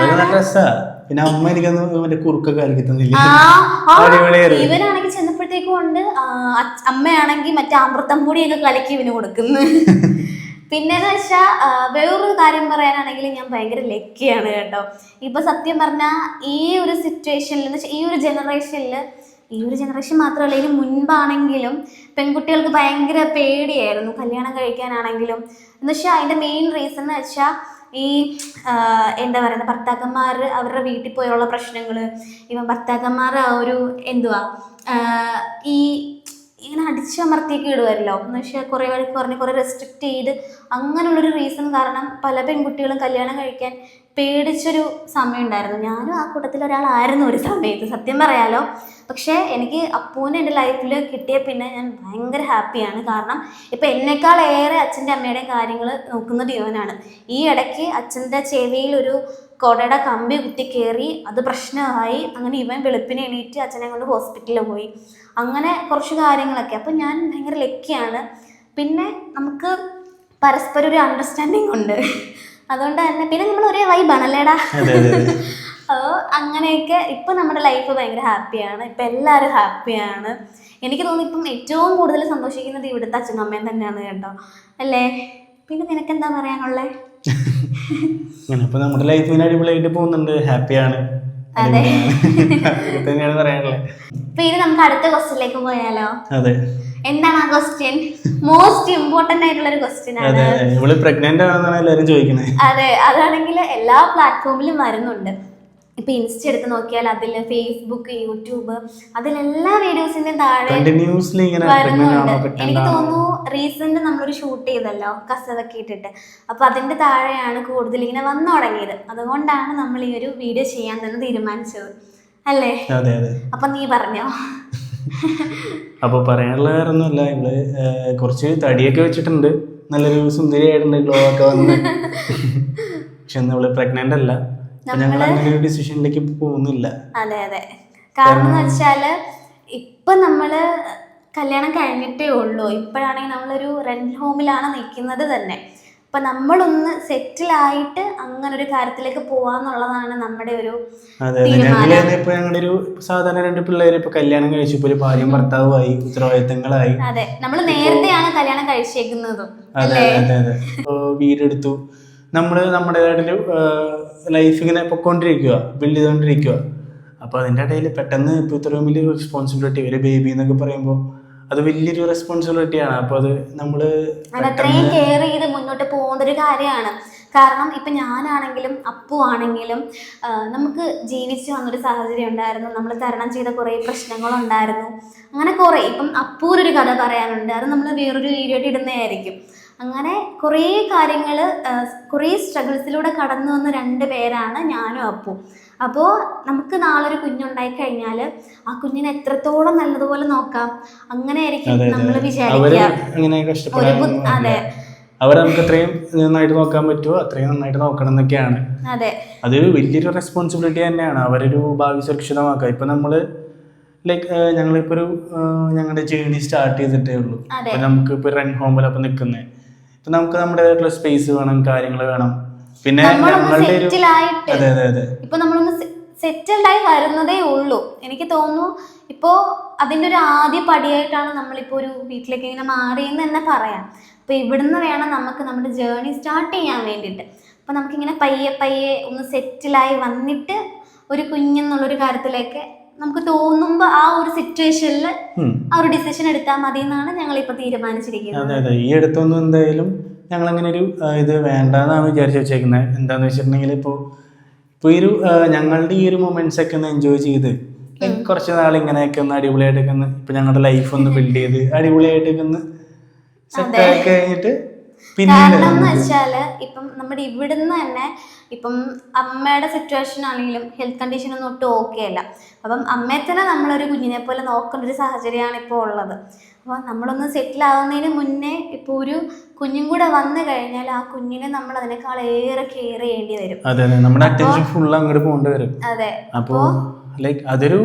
അമ്മ എനിക്കൊന്നും കുറുക്കൊക്കെ ഇവനാണെങ്കിൽ ചെന്നപ്പോഴത്തേക്കും കൊണ്ട് അമ്മയാണെങ്കിൽ മറ്റേ അമൃതം പൊടിയൊക്കെ കലക്കി ഇവന് കൊടുക്കുന്നു. പിന്നെന്ന് വെച്ചാ വേറൊരു കാര്യം പറയാനാണെങ്കിൽ ഞാൻ ഭയങ്കര ലക്കിയാണ് കേട്ടോ. ഇപ്പൊ സത്യം പറഞ്ഞാൽ ഈ ഒരു സിറ്റുവേഷനിൽ ഈ ഒരു ജനറേഷൻ മാത്രമല്ല, ഇതിന് മുൻപാണെങ്കിലും പെൺകുട്ടികൾക്ക് ഭയങ്കര പേടിയായിരുന്നു കല്യാണം കഴിക്കാനാണെങ്കിലും. എന്ന് വെച്ചാൽ അതിന്റെ മെയിൻ റീസൺ എന്ന് വെച്ചാൽ ഈ എന്താ പറയുക, ഭർത്താക്കന്മാർ അവരുടെ വീട്ടിൽ പോയുള്ള പ്രശ്നങ്ങൾ, ഇവൻ ഭർത്താക്കന്മാർ ആ ഒരു ഈ ഇങ്ങനെ അടിച്ചമർത്തിയൊക്കെ ഇടുമല്ലോ. എന്ന് വെച്ചാൽ കുറേ വഴിക്ക് പറഞ്ഞ് കുറേ റെസ്ട്രിക്റ്റ് ചെയ്ത് അങ്ങനെയുള്ളൊരു റീസൺ കാരണം പല പെൺകുട്ടികളും കല്യാണം കഴിക്കാൻ പേടിച്ചൊരു സമയം ഉണ്ടായിരുന്നു. ഞാനും ആ കൂട്ടത്തിൽ ഒരാളായിരുന്നു ഒരു സമയത്ത്, സത്യം പറയാലോ. പക്ഷേ എനിക്ക് അപ്പൂനെ എൻ്റെ ലൈഫിൽ കിട്ടിയ പിന്നെ ഞാൻ ഭയങ്കര ഹാപ്പിയാണ്. കാരണം ഇപ്പം എന്നെക്കാളേറെ അച്ഛൻ്റെ അമ്മയുടെയും കാര്യങ്ങൾ നോക്കുന്നത് ഇവനാണ്. ഈ ഇടയ്ക്ക് അച്ഛൻ്റെ ചെവിയിൽ ഒരു കൊടയുടെ കമ്പി കുത്തി കയറി, അത് പ്രശ്നമായി. അങ്ങനെ ഇവൻ വെളുപ്പിനെ എണീറ്റ് അച്ഛനെ കൊണ്ട് ഹോസ്പിറ്റലിൽ പോയി. അങ്ങനെ കുറച്ച് കാര്യങ്ങളൊക്കെ. അപ്പം ഞാൻ ഭയങ്കര ലക്കിയാണ്. പിന്നെ നമുക്ക് പരസ്പരം ഒരു അണ്ടർസ്റ്റാൻഡിങ് ഉണ്ട്, അതുകൊണ്ട് തന്നെ പിന്നെ നമ്മൾ ഒരേ വൈബാണല്ലേടാ. അപ്പോൾ അങ്ങനെയൊക്കെ ഇപ്പം നമ്മുടെ ലൈഫ് ഭയങ്കര ഹാപ്പിയാണ്. ഇപ്പം എല്ലാവരും ഹാപ്പിയാണ്. എനിക്ക് തോന്നുന്നു ഇപ്പം ഏറ്റവും കൂടുതൽ സന്തോഷിക്കുന്നത് ഇവിടുത്തെ അച്ഛനും അമ്മയും തന്നെയാണ് കേട്ടോ, അല്ലേ? പിന്നെ നിനക്കെന്താ പറയാനുള്ളത്? ഇപ്പൊ നമ്മുടെ ലൈഫ് അടിപൊളിയായിട്ട് പോകുന്നുണ്ട്, ഹാപ്പിയാണ്. അതെ, തന്നെയാണ് പറയാനുള്ളത്. പിന്നെ നമുക്ക് അടുത്ത ക്വസ്റ്റ്യനിലേക്ക് പോയാലോ? അതെ, എന്താണ് ആ ക്വസ്റ്റ്യൻ? മോസ്റ്റ് ഇമ്പോർട്ടന്റ് ആയിട്ടുള്ള ഒരു ക്വസ്റ്റ്യൻ ആണ്. ഇവള് പ്രഗ്നന്റ് ആണെന്നാണ് എല്ലാവരും ചോദിക്കുന്നത്. അതെ, അതാണെങ്കിൽ എല്ലാ പ്ലാറ്റ്ഫോമിലും വരുന്നുണ്ട്. ഇപ്പൊ ഇൻസ്റ്റ എടുത്ത് നോക്കിയാൽ അതിൽ ഫേസ്ബുക്ക്, യൂട്യൂബ്, അതിലെല്ലാ വീഡിയോസിന്റെയും താഴെ വരുന്നുണ്ട്. എനിക്ക് തോന്നുന്നു റീസെന്റ് നമ്മളൊരു ഷൂട്ട് ചെയ്തല്ലോ കസവൊക്കെ ഇട്ടിട്ട്, അപ്പൊ അതിന്റെ താഴെയാണ് കൂടുതൽ ഇങ്ങനെ വന്നു തുടങ്ങിയത്. അതുകൊണ്ടാണ് നമ്മൾ ഈ ഒരു വീഡിയോ ചെയ്യാൻ തന്നെ തീരുമാനിച്ചത്, അല്ലേ? അപ്പൊ നീ പറഞ്ഞോ. അപ്പോൾ പറയാനുള്ള വേറെ ഒന്നുമല്ല, ഇവള് കുറച്ച് തടിയൊക്കെ വെച്ചിട്ടുണ്ട്, നല്ലൊരു സുന്ദരിയായിട്ടുണ്ട്, ഗ്ലോ ഒക്കെ വന്ന്. പക്ഷെ നമ്മള് പ്രഗ്നന്റ് അല്ല. ഞങ്ങൾ അങ്ങനെ ഒരു ഡിസിഷനിലേക്ക് പോകുന്നില്ല. അതെ അതെ, കാരണം എന്ന് വെച്ചാല് ഇപ്പൊ നമ്മള് കല്യാണം കഴിഞ്ഞിട്ടേ ഉള്ളൂ. ഇപ്പോഴാണെങ്കിൽ നമ്മളൊരു റെന്റ് ഹോമിലാണ് നിൽക്കുന്നത് തന്നെ. അപ്പൊ നമ്മളൊന്ന് സെറ്റിൽ ആയിട്ട് അങ്ങനെ ഒരു കാര്യത്തിലേക്ക് പോവാന്നുള്ളതാണ് നമ്മുടെ ഒരു ഞങ്ങളുടെ ഒരു സാധാരണ 2 പിള്ളേര് ഇപ്പൊ കല്യാണം കഴിച്ചു, ഇപ്പൊ ഒരു ഭാര്യയും ഭർത്താവുമായി, ഉത്തരവാദിത്തങ്ങളായി. അതെ, നമ്മൾ നേരത്തെയാണ് കല്യാണം കഴിച്ചേക്കുന്നതും. അതെ അതെ അതെ. വീടെടുത്തു, നമ്മള് നമ്മുടേതായിട്ടൊരു ലൈഫ് ഇങ്ങനെ പൊക്കോണ്ടിരിക്കുക, ബിൽഡ് ചെയ്തോണ്ടിരിക്കുക. അപ്പൊ അതിന്റെ ഇടയിൽ പെട്ടെന്ന് ഇപ്പൊ ഇത്രയും വലിയൊരു റെസ്പോൺസിബിലിറ്റി, ഒരു ബേബി എന്നൊക്കെ പറയുമ്പോൾ അത് വലിയൊരു റെസ്പോൺസിബിലിറ്റിയാണ്. അപ്പൊ അത് നമ്മള് അത്രയും കെയർ ചെയ്ത് മുന്നോട്ട് പോകേണ്ട ഒരു കാര്യമാണ്. കാരണം ഇപ്പം ഞാനാണെങ്കിലും അപ്പു ആണെങ്കിലും നമുക്ക് ജീവിച്ച് വന്നൊരു സാഹചര്യം ഉണ്ടായിരുന്നു, നമ്മൾ തരണം ചെയ്ത കുറേ പ്രശ്നങ്ങളുണ്ടായിരുന്നു. അങ്ങനെ കുറേ, ഇപ്പം അപ്പൂരൊരു കഥ പറയാനുണ്ട്, അത് നമ്മൾ വേറൊരു വീഡിയോ ആയിട്ട് ഇടുന്നതായിരിക്കും. അങ്ങനെ കുറേ കാര്യങ്ങൾ, കുറേ സ്ട്രഗിൾസിലൂടെ കടന്നു വന്ന 2 പേരാണ് ഞാനും അപ്പു. അപ്പോൾ നമുക്ക് നാളെ ഒരു കുഞ്ഞുണ്ടായി കഴിഞ്ഞാൽ ആ കുഞ്ഞിനെ എത്രത്തോളം നല്ലതുപോലെ നോക്കാം, അങ്ങനെ ആയിരിക്കും നമ്മൾ വിചാരിക്കുക. അതെ, അവരെ നമുക്ക് എത്രയും നന്നായിട്ട് നോക്കാൻ പറ്റുമോ അത്രയും നന്നായിട്ട് നോക്കണം എന്നൊക്കെയാണ്. അതെ, അത് വലിയൊരു റെസ്പോൺസിബിലിറ്റി തന്നെയാണ്, അവരൊരു ഭാവി സുരക്ഷിതമാക്കുക. ഇപ്പൊ നമ്മള് ലൈക്ക് ഞങ്ങളിപ്പോ ഒരു ഞങ്ങളുടെ ജേർണി സ്റ്റാർട്ട് ചെയ്തിട്ടേ ഉള്ളൂ. അപ്പൊ നമുക്ക് ഇപ്പൊ റെന്റ് ഹോമിലൊപ്പം നിൽക്കുന്നത്, ഇപ്പൊ നമുക്ക് നമ്മുടേതായിട്ടുള്ള സ്പേസ് വേണം, കാര്യങ്ങൾ വേണം. പിന്നെ ഞങ്ങളുടെ ഒരു അതെ അതെ അതെ ഇപ്പൊ നമ്മളൊന്ന് സെറ്റിൽഡായി വരുന്നതേ ഉള്ളൂ. എനിക്ക് തോന്നുന്നു ഇപ്പോൾ അതിൻ്റെ ഒരു ആദ്യ പടിയായിട്ടാണ് നമ്മളിപ്പോൾ ഒരു വീട്ടിലേക്ക് ഇങ്ങനെ മാറിയെന്ന് തന്നെ പറയാം. അപ്പോൾ ഇവിടുന്ന് വേണം നമുക്ക് നമ്മുടെ ജേർണി സ്റ്റാർട്ട് ചെയ്യാൻ വേണ്ടിയിട്ട്. അപ്പോൾ നമുക്കിങ്ങനെ പയ്യെ പയ്യെ ഒന്ന് സെറ്റിലായി വന്നിട്ട് ഒരു കുഞ്ഞെന്നുള്ളൊരു കാര്യത്തിലേക്ക് നമുക്ക് തോന്നുമ്പോൾ ആ ഒരു സിറ്റുവേഷനിൽ ആ ഒരു ഡിസിഷൻ എടുത്താൽ മതി എന്നാണ് ഞങ്ങളിപ്പോൾ തീരുമാനിച്ചിരിക്കുന്നത്. അതെ അതെ, ഈ അടുത്തൊന്നും എന്തായാലും ഞങ്ങൾ അങ്ങനെ ഒരു ഇത് വേണ്ടെന്നാണ് വിചാരിച്ചു വെച്ചേക്കുന്നത്. എന്താന്ന് വെച്ചിട്ടുണ്ടെങ്കിൽ ഇപ്പോൾ ഈ ഒരു ഞങ്ങളുടെ ഈ ഒരു മൊമെന്റ്സ് ഒക്കെ ഒന്ന് എൻജോയ് ചെയ്ത് കുറച്ച് നാൾ ഇങ്ങനെയൊക്കെ ഒന്ന് അടിപൊളിയായിട്ടൊക്കെ ഒന്ന് ഇപ്പൊ ഞങ്ങളുടെ ലൈഫ് ഒന്ന് ബിൽഡ് ചെയ്ത് അടിപൊളിയായിട്ടൊക്കെ ഒന്ന് സെറ്റ് ആയി കഴിഞ്ഞിട്ട് കാരണം എന്ന് വെച്ചാല് ഇപ്പം നമ്മുടെ ഇവിടുന്ന് തന്നെ ഇപ്പം അമ്മയുടെ സിറ്റുവേഷൻ ആണെങ്കിലും ഹെൽത്ത് കണ്ടീഷൻ ഒന്നും ഒട്ടും ഓക്കെ അല്ല. അപ്പം അമ്മയെ തന്നെ നമ്മളൊരു കുഞ്ഞിനെ പോലെ നോക്കേണ്ട ഒരു സാഹചര്യമാണ് ഇപ്പോൾ ഉള്ളത്. അപ്പോൾ നമ്മളൊന്ന് സെറ്റിൽ ആവുന്നതിന് മുന്നേ ഇപ്പോൾ ഒരു കുഞ്ഞും കൂടെ വന്നു കഴിഞ്ഞാൽ ആ കുഞ്ഞിനെ നമ്മൾ അതിനേക്കാൾ ഏറെ കെയർ ചെയ്യേണ്ടി വരും. അതെ, നമ്മുടെ അറ്റൻഷൻ ഫുൾ അങ്ങോട്ട് പോകേണ്ടി വരും. അതെ, അപ്പോൾ ലൈക്ക് അതൊരു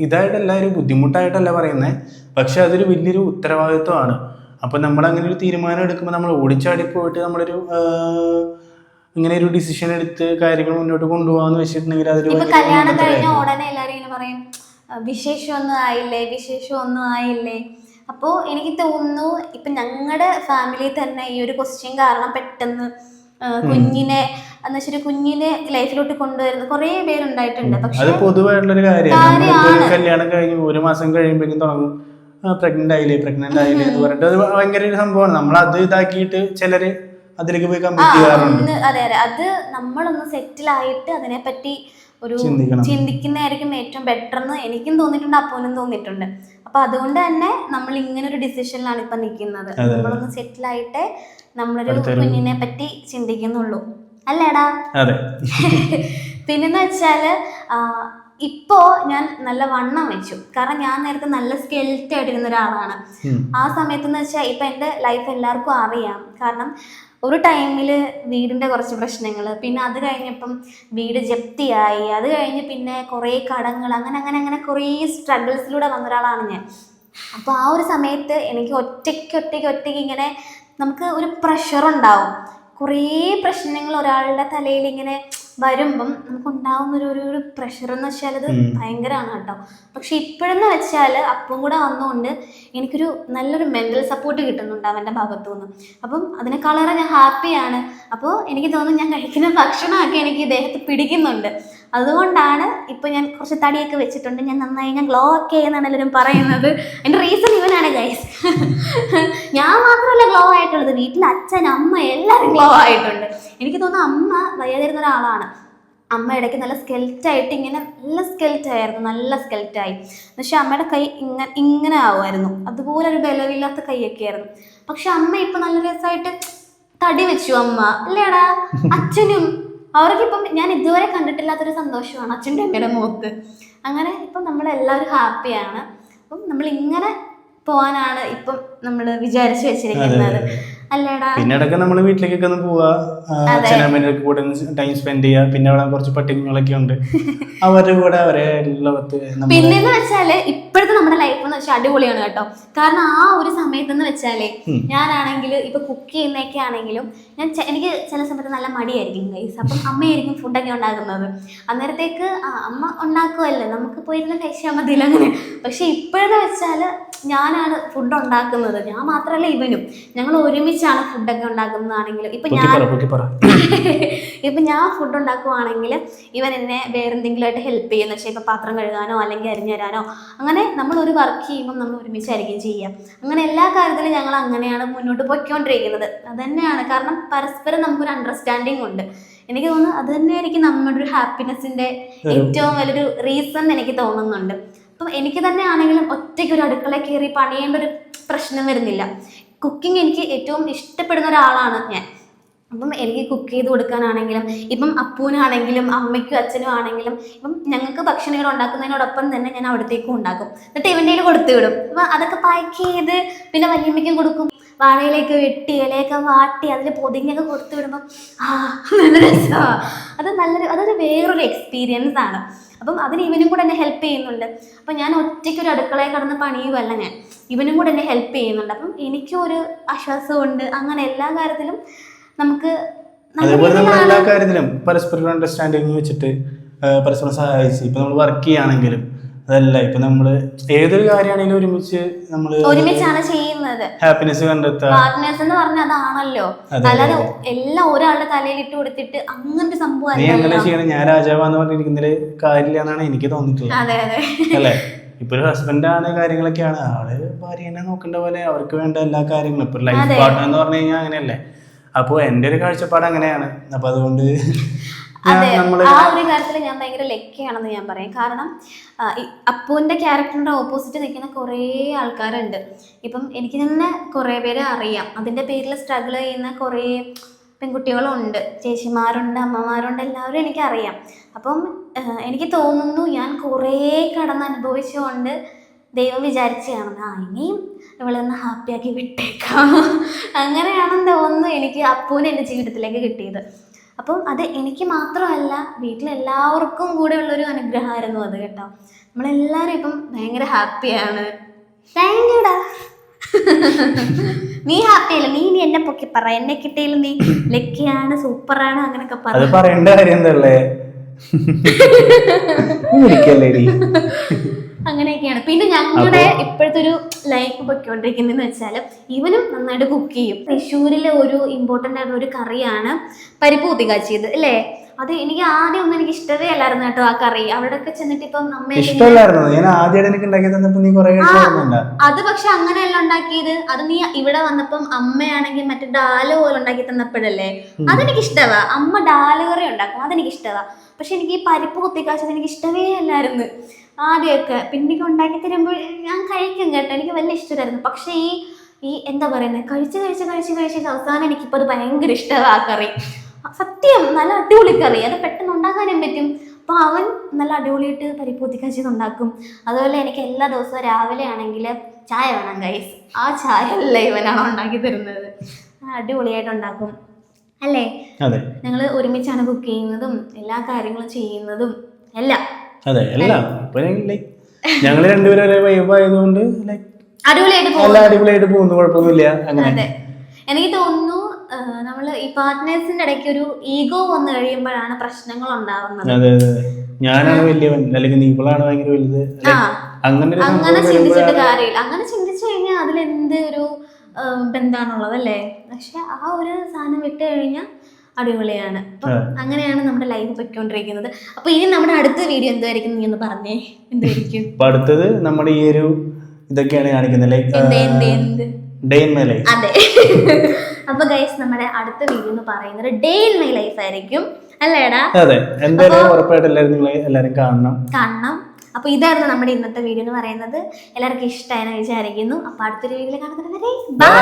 ഇതായിട്ടല്ല, ഒരു ബുദ്ധിമുട്ടായിട്ടല്ല പറയുന്നത്, പക്ഷെ അതൊരു വലിയൊരു ഉത്തരവാദിത്വമാണ്. അപ്പൊ നമ്മൾ അങ്ങനെ ഒരു തീരുമാനം എടുക്കുമ്പോൾ നമ്മൾ ഓടിച്ചാടി പോയിട്ട് നമ്മളൊരു ഇങ്ങനെ ഒരു ഡിസിഷൻ എടുത്ത് കാര്യങ്ങൾ മുന്നോട്ട് കൊണ്ടുപോകാന്ന് വെച്ചിട്ടുണ്ടെങ്കിൽ അതൊരു കല്യാണം കഴിഞ്ഞ ഉടനെ എല്ലാവരും ഇങ്ങനെ പറയും വിശേഷമൊന്നും ആയില്ലേ. അപ്പോൾ എനിക്ക് തോന്നുന്നു ഇപ്പൊ ഞങ്ങളുടെ ഫാമിലിയിൽ തന്നെ ഈ ഒരു ക്വസ്റ്റ്യൻ കാരണം പെട്ടെന്ന് കുഞ്ഞിനെ എന്ന് വെച്ചാൽ കുഞ്ഞിനെ ലൈഫിലോട്ട് കൊണ്ടുവരുന്ന കുറെ പേരുണ്ടായിട്ടുണ്ട്. പക്ഷെ അത് പൊതുവായിട്ടുള്ളൊരു കാര്യമാണ്. കല്യാണം കഴിഞ്ഞ് 1 മാസം കഴിയുമ്പോഴേക്കും തുടങ്ങും പ്രഗ്നന്റ് ആയില്ലേ എന്ന് പറഞ്ഞിട്ട് അത് ഭയങ്കര ഒരു സംഭവമാണ്. നമ്മൾ അത് ഇതാക്കിയിട്ട് ചിലര് അതിലേക്ക് പോയി കമ്മിറ്റ് ചെയ്യാറുണ്ട്. അതെ അതെ, അത് നമ്മളൊന്ന് സെറ്റിൽ ആയിട്ട് അതിനെപ്പറ്റി ഒരു ചിന്തിക്കുന്നതായിരിക്കും ഏറ്റവും ബെറ്റർ എന്ന് എനിക്കും തോന്നിയിട്ടുണ്ട്, അപ്പോനും തോന്നിയിട്ടുണ്ട്. അപ്പൊ അതുകൊണ്ട് തന്നെ നമ്മൾ ഇങ്ങനെ ഒരു ഡിസിഷനിലാണ് ഇപ്പൊ നിൽക്കുന്നത്. നമ്മളൊന്ന് സെറ്റിൽ ആയിട്ട് നമ്മളൊരു കുഞ്ഞിനെ പറ്റി ചിന്തിക്കുന്നുള്ളൂ, അല്ലേടാ? പിന്നെന്ന് വെച്ചാല് ഇപ്പോ ഞാൻ നല്ല വണ്ണം വെച്ചു. കാരണം ഞാൻ നേരത്തെ നല്ല സ്കെൽറ്റ് ആയിട്ടിരുന്ന ഒരാളാണ്. ആ സമയത്തെന്ന് വെച്ചാൽ ഇപ്പൊ എൻ്റെ ലൈഫ് എല്ലാവർക്കും അറിയാം. കാരണം ഒരു ടൈമിൽ വീടിൻ്റെ കുറച്ച് പ്രശ്നങ്ങൾ, പിന്നെ അത് കഴിഞ്ഞപ്പം വീട് ജപ്തിയായി, അത് കഴിഞ്ഞ് പിന്നെ കുറേ കടങ്ങൾ, അങ്ങനെ കുറേ സ്ട്രഗിൾസിലൂടെ വന്ന ഒരാളാണ് ഞാൻ. അപ്പോൾ ആ ഒരു സമയത്ത് എനിക്ക് ഒറ്റയ്ക്ക് ഇങ്ങനെ നമുക്ക് ഒരു പ്രഷറുണ്ടാവും. കുറേ പ്രശ്നങ്ങൾ ഒരാളുടെ തലയിൽ ഇങ്ങനെ വരുമ്പം നമുക്കുണ്ടാവുന്ന ഒരു പ്രഷർ എന്ന് വെച്ചാൽ അത് ഭയങ്കരമാണ് കേട്ടോ. പക്ഷെ ഇപ്പോഴെന്ന് വെച്ചാൽ അപ്പം കൂടെ വന്നുകൊണ്ട് എനിക്കൊരു നല്ലൊരു മെൻ്റൽ സപ്പോർട്ട് കിട്ടുന്നുണ്ട് അവൻ്റെ ഭാഗത്തു നിന്ന്. അപ്പം അതിനേക്കാളേറെ ഞാൻ ഹാപ്പിയാണ്. അപ്പോൾ എനിക്ക് തോന്നുന്നു ഞാൻ കഴിക്കുന്ന ഭക്ഷണമൊക്കെ എനിക്ക് ദേഹത്ത് പിടിക്കുന്നുണ്ട്. അതുകൊണ്ടാണ് ഇപ്പം ഞാൻ കുറച്ച് തടിയൊക്കെ വെച്ചിട്ടുണ്ട്, ഞാൻ ഗ്ലോ ഒക്കെ എന്നാണ് എല്ലാവരും പറയുന്നത്. എൻ്റെ റീസൺ ഇവനാണ് ഗൈസ്. ഞാൻ മാത്രമല്ല ഗ്ലോ ആയിട്ടുള്ളത്, വീട്ടിൽ അച്ഛൻ അമ്മ എല്ലാവരും ഗ്ലോ ആയിട്ടുണ്ട്. എനിക്ക് തോന്നുന്നു അമ്മ വയ്യാതിരുന്ന ഒരാളാണ്. അമ്മ ഇടയ്ക്ക് നല്ല സ്കെൽറ്റായിട്ട് ഇങ്ങനെ നല്ല സ്കെൽറ്റായി. പക്ഷെ അമ്മയുടെ കൈ ഇങ്ങനെ ആവുമായിരുന്നു, അതുപോലെ ഒരു ബലമില്ലാത്ത കൈയൊക്കെ ആയിരുന്നു. പക്ഷെ അമ്മ ഇപ്പൊ നല്ല രസമായിട്ട് തടി വെച്ചു അമ്മ, അല്ലേടാ? അച്ഛനും അവർക്കിപ്പം ഞാൻ ഇതുവരെ കണ്ടിട്ടില്ലാത്തൊരു സന്തോഷമാണ് അച്ഛൻ്റെ അമ്മയുടെ മുഖത്ത്. അങ്ങനെ ഇപ്പം നമ്മളെല്ലാവരും ഹാപ്പിയാണ്. അപ്പം നമ്മൾ ഇങ്ങനെ പോവാനാണ് ഇപ്പം നമ്മൾ വിചാരിച്ചു വെച്ചിരിക്കുന്നത്, അല്ലേടാ? പിന്നെ ഇടയ്ക്ക് നമ്മള് വീട്ടിലേക്കൊക്കെ ഒന്ന് പോവാ, അച്ഛനമ്മേനൊക്കെ കൂടെ ടൈം സ്പെൻഡ് ചെയ്യാ. പിന്നെ അവിടെ കുറച്ച് പട്ടികളൊക്കെ ഉണ്ട്, അവരുടെ കൂടെ അവരെ ലോകത്ത്. പിന്നെന്ന് വെച്ചാല് ഇപ്പോഴത്തെ നമ്മുടെ ലൈഫ് എന്ന് വെച്ചാൽ അടിപൊളിയാണ് കേട്ടോ. കാരണം ആ ഒരു സമയത്തെന്ന് വെച്ചാലേ ഞാനാണെങ്കിൽ ഇപ്പൊ കുക്ക് ചെയ്യുന്നൊക്കെ ആണെങ്കിലും എനിക്ക് ചില സമയത്ത് നല്ല മടിയായിരിക്കും ഗൈസ്. അപ്പം അമ്മയായിരിക്കും ഫുഡൊക്കെ ഉണ്ടാക്കുന്നത്. അന്നേരത്തേക്ക് അമ്മ ഉണ്ടാക്കുമല്ലോ, നമുക്ക് പോയിരുന്ന് കഴിച്ചാൽ മതിയില്ല അങ്ങനെ. പക്ഷെ ഇപ്പോഴെന്ന് വെച്ചാല് ഞാനാണ് ഫുഡ് ഉണ്ടാക്കുന്നത്. ഞാൻ മാത്രമല്ല ഇവനും, ഞങ്ങൾ ഒരുമിച്ചാണ് ഫുഡൊക്കെ ഉണ്ടാക്കുന്നതാണെങ്കിലും. ഇപ്പൊ ഞാൻ ഫുഡ് ഉണ്ടാക്കുവാണെങ്കിൽ ഇവൻ എന്നെ വേറെന്തെങ്കിലും ആയിട്ട് ഹെൽപ്പ് ചെയ്യുന്ന വെച്ചാൽ ഇപ്പൊ പാത്രം കഴുകാനോ അല്ലെങ്കിൽ അരിഞ്ഞു തരാനോ, അങ്ങനെ നമ്മൾ ഒരു വർക്ക് ചെയ്യുമ്പോൾ നമ്മൾ ഒരുമിച്ചായിരിക്കും ചെയ്യുക. അങ്ങനെ എല്ലാ കാര്യത്തിലും ഞങ്ങൾ അങ്ങനെയാണ് മുന്നോട്ട് പോയിക്കൊണ്ടിരിക്കുന്നത്. അത് തന്നെയാണ് കാരണം പരസ്പരം നമുക്കൊരു അണ്ടർസ്റ്റാൻഡിങ് ഉണ്ട്. എനിക്ക് തോന്നുന്നു അത് തന്നെയായിരിക്കും നമ്മുടെ ഒരു ഹാപ്പിനെസിന്റെ ഏറ്റവും വലിയൊരു റീസൺ എനിക്ക് തോന്നുന്നുണ്ട്. അപ്പം എനിക്ക് തന്നെ ആണെങ്കിലും ഒറ്റയ്ക്ക് ഒരു അടുക്കളയിൽ കയറി പണിയേണ്ട ഒരു പ്രശ്നം വരുന്നില്ല. കുക്കിംഗ് എനിക്ക് ഏറ്റവും ഇഷ്ടപ്പെടുന്ന ഒരാളാണ് ഞാൻ. അപ്പം എനിക്ക് കുക്ക് ചെയ്ത് കൊടുക്കാനാണെങ്കിലും ഇപ്പം അപ്പൂനാണെങ്കിലും അമ്മയ്ക്കും അച്ഛനും ആണെങ്കിലും ഇപ്പം ഞങ്ങൾക്ക് ഭക്ഷണങ്ങൾ ഉണ്ടാക്കുന്നതിനോടൊപ്പം തന്നെ ഞാൻ അവിടത്തേക്കും ഉണ്ടാക്കും. എന്നിട്ട് ഇവൻ്റെ കയ്യിൽ കൊടുത്തു വിടും. അപ്പം അതൊക്കെ പാക്ക് ചെയ്ത് പിന്നെ വല്യമ്മയ്ക്കും കൊടുക്കും. വാഴയിലേക്ക് വെട്ടി ഇലയൊക്കെ വാട്ടി അതിൽ പൊതിഞ്ഞൊക്കെ കൊടുത്തു വിടുമ്പം നല്ല രസമാണ്. അതൊരു വേറൊരു എക്സ്പീരിയൻസ് ആണ്. അപ്പം അതിന് ഇവനും കൂടെ എന്നെ ഹെൽപ്പ് ചെയ്യുന്നുണ്ട്. അപ്പം ഞാൻ ഒറ്റയ്ക്കൊരു അടുക്കളയിൽ കിടന്ന് പണിയുമല്ല ഞാൻ, ഇവനും കൂടെ എന്നെ ഹെൽപ്പ് ചെയ്യുന്നുണ്ട്. അപ്പം എനിക്കും ഒരു ആശ്വാസമുണ്ട്. അങ്ങനെ എല്ലാ കാര്യത്തിലും നമുക്ക് അതേപോലെ നമ്മൾ എല്ലാ കാര്യത്തിലും പരസ്പരം അണ്ടർസ്റ്റാൻഡിങ് വെച്ചിട്ട് പരസ്പരം സഹായിച്ച് ഇപ്പൊ നമ്മൾ വർക്ക് ചെയ്യുകയാണെങ്കിലും അതല്ല, ഇപ്പൊ നമ്മള് ഏതൊരു കാര്യമാണെങ്കിലും ഒരുമിച്ചാണ് ചെയ്യുന്നത്. ഹാപ്പിനെസ് കണ്ടെത്തുക. പാർട്ട്നേഴ്സ് എന്ന് പറഞ്ഞാൽ അതാണല്ലോ, അല്ലാതെ എല്ലാം ഒരാളുടെ തലയിൽ ഇട്ട് കൊടുത്തിട്ട് അങ്ങനൊരു സംഭവം നീ അങ്ങനെ ചെയ്യണം ഞാൻ രാജാവാന്ന് പറഞ്ഞിരിക്കുന്നതില് കാര്യമില്ല എന്നാണ് എനിക്ക് തോന്നിയിട്ടുള്ളത്, അല്ലേ? ഇപ്പൊ ഒരു ഹസ്ബൻഡാണ് കാര്യങ്ങളൊക്കെയാണ്, ആള് ഭാര്യനെ നോക്കേണ്ട പോലെ അവർക്ക് വേണ്ട എല്ലാ കാര്യങ്ങളും. ഇപ്പൊ ലൈഫ് പാർട്ട്ണർ എന്ന് പറഞ്ഞു കഴിഞ്ഞാൽ അങ്ങനെയല്ലേ. അപ്പൊ എന്റെ ഒരു കാഴ്ചപ്പാട് അങ്ങനെയാണ്. അപ്പൊ അതുകൊണ്ട് അതെ, ആ ഒരു കാര്യത്തിൽ ഞാൻ ഭയങ്കര ലക്കിയാണെന്ന് ഞാൻ പറയും. കാരണം അപ്പുവിന്റെ ക്യാരക്ടറിന്റെ ഓപ്പോസിറ്റ് നിൽക്കുന്ന കുറേ ആൾക്കാരുണ്ട്. ഇപ്പം എനിക്ക് തന്നെ കുറേ പേരെ അറിയാം. അതിന്റെ പേരിൽ സ്ട്രഗിൾ ചെയ്യുന്ന കുറേ പെൺകുട്ടികളുണ്ട്, ചേച്ചിമാരുണ്ട്, അമ്മമാരുണ്ട്, എല്ലാവരും എനിക്കറിയാം. അപ്പം എനിക്ക് തോന്നുന്നു ഞാൻ കുറേ കടന്ന് അനുഭവിച്ചുകൊണ്ട് ദൈവം വിചാരിച്ചാണ് ഇനിയും ഇവളൊന്ന് ഹാപ്പിയാക്കി വിട്ടേക്കാം. അങ്ങനെയാണെന്ന് തോന്നുന്നു എനിക്ക് അപ്പൂനെ എൻ്റെ ജീവിതത്തിലേക്ക് കിട്ടിയത്. അപ്പം അത് എനിക്ക് മാത്രമല്ല വീട്ടിലെല്ലാവർക്കും കൂടെ ഉള്ളൊരു അനുഗ്രഹമായിരുന്നു അത് കേട്ടോ. നമ്മളെല്ലാവരും ഇപ്പം ഭയങ്കര ഹാപ്പിയാണ്. താങ്ക് യുടാ. നീ ഹാപ്പിയല്ല, നീ എന്നെ പൊക്കി പറ, എന്നെ കിട്ടിയാലും നീ ലക്കിയാണ്, സൂപ്പറാണ് അങ്ങനെയൊക്കെ പറയേണ്ട കാര്യം എന്തല്ലേ. അങ്ങനെയൊക്കെയാണ്. പിന്നെ ഞങ്ങളുടെ ഇപ്പോഴത്തെ ഒരു ലൈഫ് പൊയ്ക്കൊണ്ടിരിക്കുന്നതെന്ന് വെച്ചാൽ ഇവനും നന്നായിട്ട് കുക്ക് ചെയ്യും. തൃശ്ശൂരിലെ ഒരു ഇമ്പോർട്ടൻ്റ് ആയിട്ടുള്ള ഒരു കറിയാണ് പരിപ്പ് കുത്തി കാച്ചിയത്, അല്ലേ? അത് എനിക്ക് ആദ്യം ഒന്നും എനിക്ക് ഇഷ്ടമേ അല്ലായിരുന്നു കേട്ടോ ആ കറി. അവിടെയൊക്കെ ചെന്നിട്ട് ഇപ്പം അത് പക്ഷെ അങ്ങനെയല്ല ഉണ്ടാക്കിയത്. അത് നീ ഇവിടെ വന്നപ്പം അമ്മയാണെങ്കിൽ മറ്റേ ഡാല് പോലെ ഉണ്ടാക്കി തന്നപ്പോഴല്ലേ, അതെനിക്ക് ഇഷ്ടമാ. അമ്മ ഡാല് കറി ഉണ്ടാക്കും, അതെനിക്ക് ഇഷ്ടമാ. പക്ഷെ എനിക്ക് ഈ പരിപ്പ് കുത്തിക്കാച്ചത് എനിക്ക് ഇഷ്ടമേ അല്ലായിരുന്നു ആദ്യമൊക്കെ. പിന്നെ എനിക്ക് ഉണ്ടാക്കി തരുമ്പോൾ ഞാൻ കഴിക്കും കേട്ടോ, എനിക്ക് വലിയ ഇഷ്ടമായിരുന്നു. പക്ഷേ ഈ എന്താ പറയുന്നത്, കഴിച്ച് അവസാനം എനിക്കിപ്പോൾ അത് ഭയങ്കര ഇഷ്ടമാണ് ആ കറി. സത്യം നല്ല അടിപൊളി കറി, അത് പെട്ടെന്ന് ഉണ്ടാക്കാനും പറ്റും. അപ്പോൾ അവൻ നല്ല അടിപൊളിയായിട്ട് പരിപ്പ് കുത്തിക്കാച്ചത് ഉണ്ടാക്കും. അതുപോലെ എനിക്ക് എല്ലാ ദിവസവും രാവിലെ ആണെങ്കിൽ ചായ വേണം ഗൈസ്. ആ ചായ അല്ല ഇവനാണ് ഉണ്ടാക്കി തരുന്നത്, അടിപൊളിയായിട്ട് ഉണ്ടാക്കും, അല്ലേ? ഞങ്ങൾ ഒരുമിച്ചാണ് കുക്ക് ചെയ്യുന്നതും എല്ലാ കാര്യങ്ങളും ചെയ്യുന്നതും എല്ലാം. ഞങ്ങള് രണ്ടുപേരും ഒരേ വൈബായതുകൊണ്ട് അടിപൊളിയായിട്ട് പോകുന്നു, കുഴപ്പമൊന്നുമില്ല. അതെ, എനിക്ക് തോന്നുന്നു നമ്മള് ഈ പാർട്ട്നേഴ്സിന്റെ ഇടയ്ക്ക് ഒരു ഈഗോ വന്നു കഴിയുമ്പോഴാണ് പ്രശ്നങ്ങൾ ഉണ്ടാവുന്നത്. ഞാനാണ് വലിയവൻ അല്ലെങ്കിൽ നീളാണ് ഭയങ്കര വലുത്, അങ്ങനെ ചിന്തിച്ചിട്ട് കാര്യമില്ല. അങ്ങനെ ചിന്തിച്ചു കഴിഞ്ഞാൽ അതിലെന്ത് ഒരു ബന്ധാണുള്ളത്, അല്ലേ? പക്ഷെ ആ ഒരു സാധനം വിട്ട് കഴിഞ്ഞാൽ അടിപൊളിയാണ്. അപ്പം അങ്ങനെയാണ് നമ്മുടെ ലൈഫ് പൊയ്ക്കൊണ്ടിരിക്കുന്നത്. അപ്പൊ ഇനി നമ്മുടെ അടുത്ത വീഡിയോ എന്തായിരിക്കും, നീ ഒന്ന് പറഞ്ഞേ, എന്തായിരിക്കും അടുത്തത്? നമ്മുടെ ഈ ഒരു ഇതൊക്കെയാണ് കാണിക്കുന്നത്, അതെ. അപ്പൊ ഗൈസ് നമ്മുടെ അടുത്ത വീഡിയോ എന്ന് പറയുന്നത് ഡേ ഇൻ മൈ ലൈഫ് ആയിരിക്കും, അല്ലേടാ? അതെ, എന്തായാലും ഉറപ്പായിട്ട് എല്ലാവരും കാണണം. അപ്പൊ ഇതായിരുന്നു നമ്മുടെ ഇന്നത്തെ വീഡിയോ എന്ന് പറയുന്നത്. എല്ലാവർക്കും ഇഷ്ടമായെന്ന് വിചാരിക്കുന്നു. അപ്പൊ അടുത്തൊരു വീഡിയോയിൽ കാണുന്നത് വരെ ബൈ.